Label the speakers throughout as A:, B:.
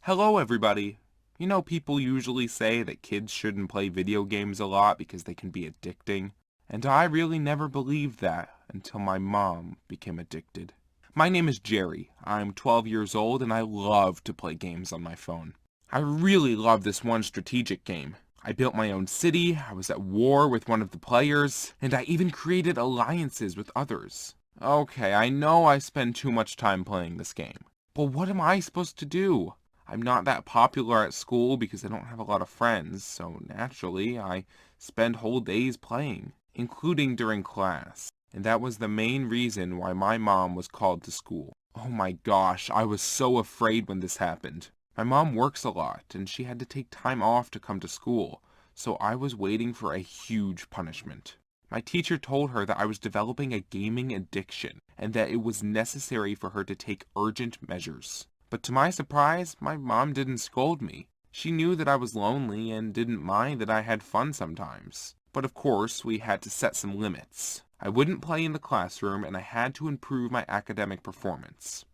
A: Hello, everybody. You know, people usually say that kids shouldn't play video games a lot because they can be addicting, and I really never believed that until my mom became addicted. My name is Jerry. I'm 12 years old and I love to play games on my phone. I really love this one strategic game. I built my own city, I was at war with one of the players, and I even created alliances with others. Okay, I know I spend too much time playing this game, but what am I supposed to do? I'm not that popular at school because I don't have a lot of friends, so naturally I spend whole days playing, including during class. And that was the main reason why my mom was called to school. Oh my gosh, I was so afraid when this happened. My mom works a lot, and she had to take time off to come to school, so I was waiting for a huge punishment. My teacher told her that I was developing a gaming addiction, and that it was necessary for her to take urgent measures. But to my surprise, my mom didn't scold me. She knew that I was lonely and didn't mind that I had fun sometimes. But of course, we had to set some limits. I wouldn't play in the classroom, and I had to improve my academic performance.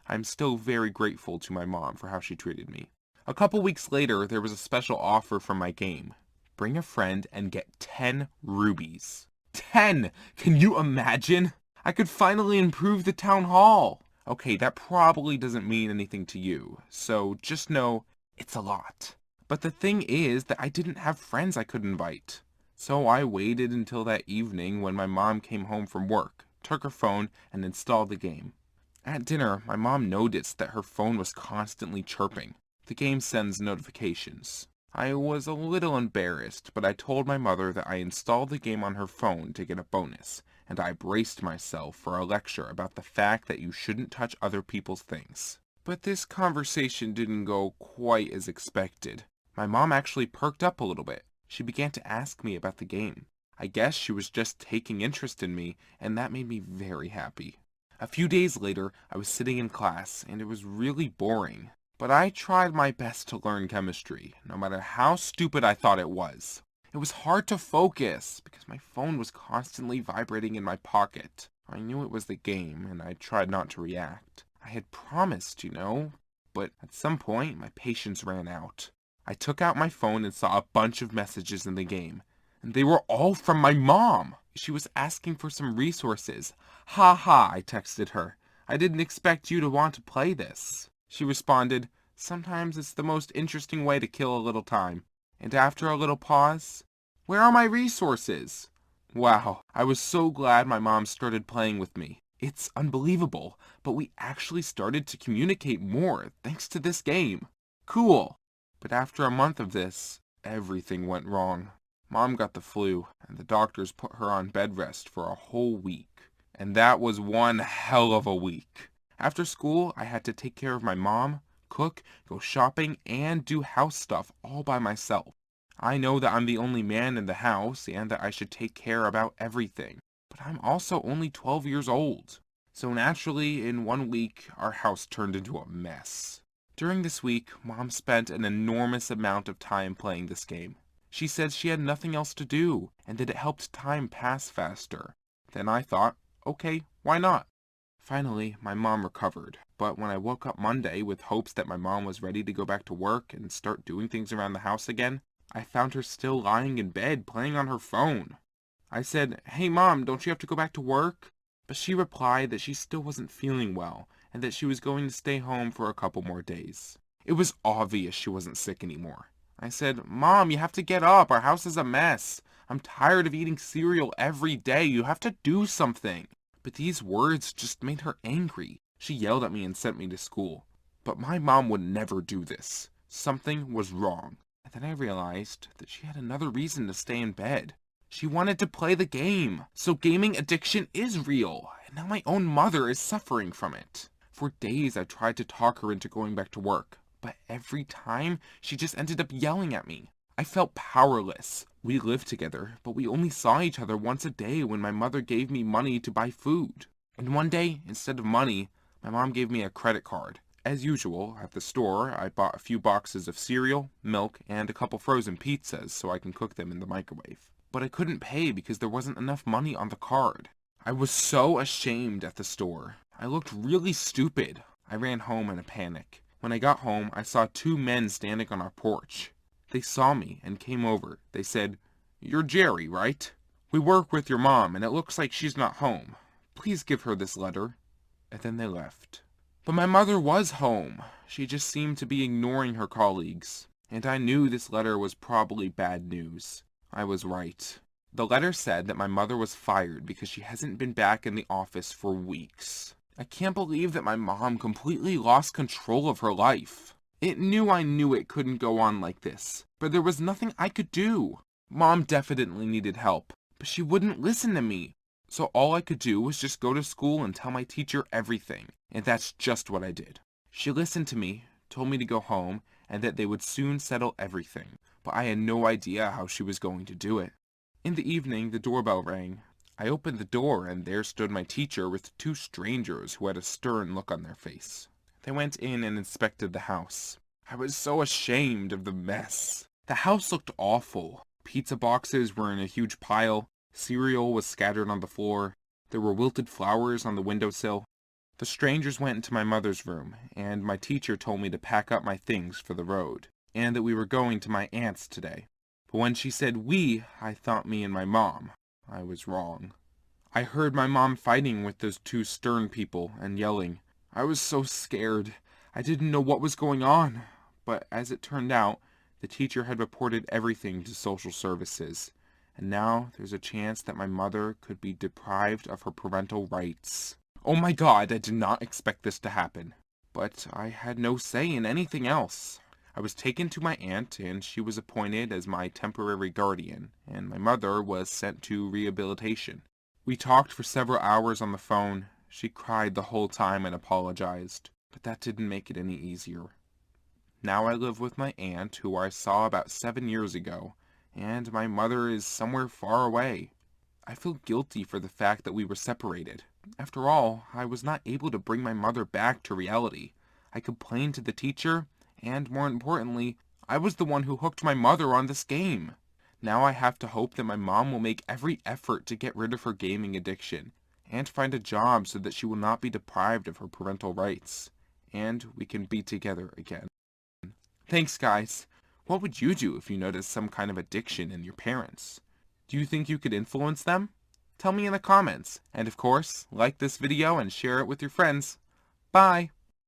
A: I'm still very grateful to my mom for how she treated me. A couple weeks later, there was a special offer from my game. Bring a friend and get 10 rubies. 10! Can you imagine? I could finally improve the town hall. Okay, that probably doesn't mean anything to you, so just know it's a lot. But the thing is that I didn't have friends I could invite. So I waited until that evening when my mom came home from work, took her phone, and installed the game. At dinner, my mom noticed that her phone was constantly chirping. The game sends notifications. I was a little embarrassed, but I told my mother that I installed the game on her phone to get a bonus, and I braced myself for a lecture about the fact that you shouldn't touch other people's things. But this conversation didn't go quite as expected. My mom actually perked up a little bit. She began to ask me about the game. I guess she was just taking interest in me, and that made me very happy. A few days later, I was sitting in class, and it was really boring. But I tried my best to learn chemistry, no matter how stupid I thought it was. It was hard to focus, because my phone was constantly vibrating in my pocket. I knew it was the game, and I tried not to react. I had promised, but at some point, my patience ran out. I took out my phone and saw a bunch of messages in the game, and they were all from my mom. She was asking for some resources. "Ha ha," I texted her. "I didn't expect you to want to play this." She responded, "Sometimes it's the most interesting way to kill a little time." And after a little pause, "Where are my resources?" Wow, I was so glad my mom started playing with me. It's unbelievable, but we actually started to communicate more thanks to this game. Cool. But after a month of this, everything went wrong. Mom got the flu, and the doctors put her on bed rest for a whole week. And that was one hell of a week. After school, I had to take care of my mom, cook, go shopping, and do house stuff all by myself. I know that I'm the only man in the house and that I should take care about everything. But I'm also only 12 years old. So naturally, in 1 week, our house turned into a mess. During this week, Mom spent an enormous amount of time playing this game. She said she had nothing else to do, and that it helped time pass faster. Then I thought, okay, why not? Finally, my mom recovered, but when I woke up Monday with hopes that my mom was ready to go back to work and start doing things around the house again, I found her still lying in bed playing on her phone. I said, "Hey Mom, don't you have to go back to work?" But she replied that she still wasn't feeling well, and that she was going to stay home for a couple more days. It was obvious she wasn't sick anymore. I said, "Mom, you have to get up. Our house is a mess. I'm tired of eating cereal every day. You have to do something." But these words just made her angry. She yelled at me and sent me to school. But my mom would never do this. Something was wrong. And then I realized that she had another reason to stay in bed. She wanted to play the game. So gaming addiction is real. And now my own mother is suffering from it. For days I tried to talk her into going back to work. But every time, she just ended up yelling at me. I felt powerless. We lived together, but we only saw each other once a day when my mother gave me money to buy food. And one day, instead of money, my mom gave me a credit card. As usual, at the store, I bought a few boxes of cereal, milk, and a couple frozen pizzas so I can cook them in the microwave. But I couldn't pay because there wasn't enough money on the card. I was so ashamed at the store. I looked really stupid. I ran home in a panic. When I got home, I saw two men standing on our porch. They saw me and came over. They said, "You're Jerry, right? We work with your mom, and it looks like she's not home. Please give her this letter." And then they left. But my mother was home. She just seemed to be ignoring her colleagues. And I knew this letter was probably bad news. I was right. The letter said that my mother was fired because she hasn't been back in the office for weeks. I can't believe that my mom completely lost control of her life. It knew I knew it couldn't go on like this, but there was nothing I could do. Mom definitely needed help, but she wouldn't listen to me. So all I could do was just go to school and tell my teacher everything, and that's just what I did. She listened to me, told me to go home, and that they would soon settle everything, but I had no idea how she was going to do it. In the evening, the doorbell rang. I opened the door, and there stood my teacher with two strangers who had a stern look on their face. They went in and inspected the house. I was so ashamed of the mess. The house looked awful. Pizza boxes were in a huge pile. Cereal was scattered on the floor. There were wilted flowers on the windowsill. The strangers went into my mother's room, and my teacher told me to pack up my things for the road, and that we were going to my aunt's today. But when she said we, I thought me and my mom. I was wrong. I heard my mom fighting with those two stern people and yelling. I was so scared. I didn't know what was going on. But as it turned out, the teacher had reported everything to social services. And now there's a chance that my mother could be deprived of her parental rights. Oh my God, I did not expect this to happen. But I had no say in anything else. I was taken to my aunt, and she was appointed as my temporary guardian, and my mother was sent to rehabilitation. We talked for several hours on the phone. She cried the whole time and apologized, but that didn't make it any easier. Now I live with my aunt, who I saw about 7 years ago, and my mother is somewhere far away. I feel guilty for the fact that we were separated. After all, I was not able to bring my mother back to reality. I complained to the teacher, and more importantly, I was the one who hooked my mother on this game. Now I have to hope that my mom will make every effort to get rid of her gaming addiction, and find a job so that she will not be deprived of her parental rights, and we can be together again. Thanks, guys. What would you do if you noticed some kind of addiction in your parents? Do you think you could influence them? Tell me in the comments, and of course, like this video and share it with your friends. Bye!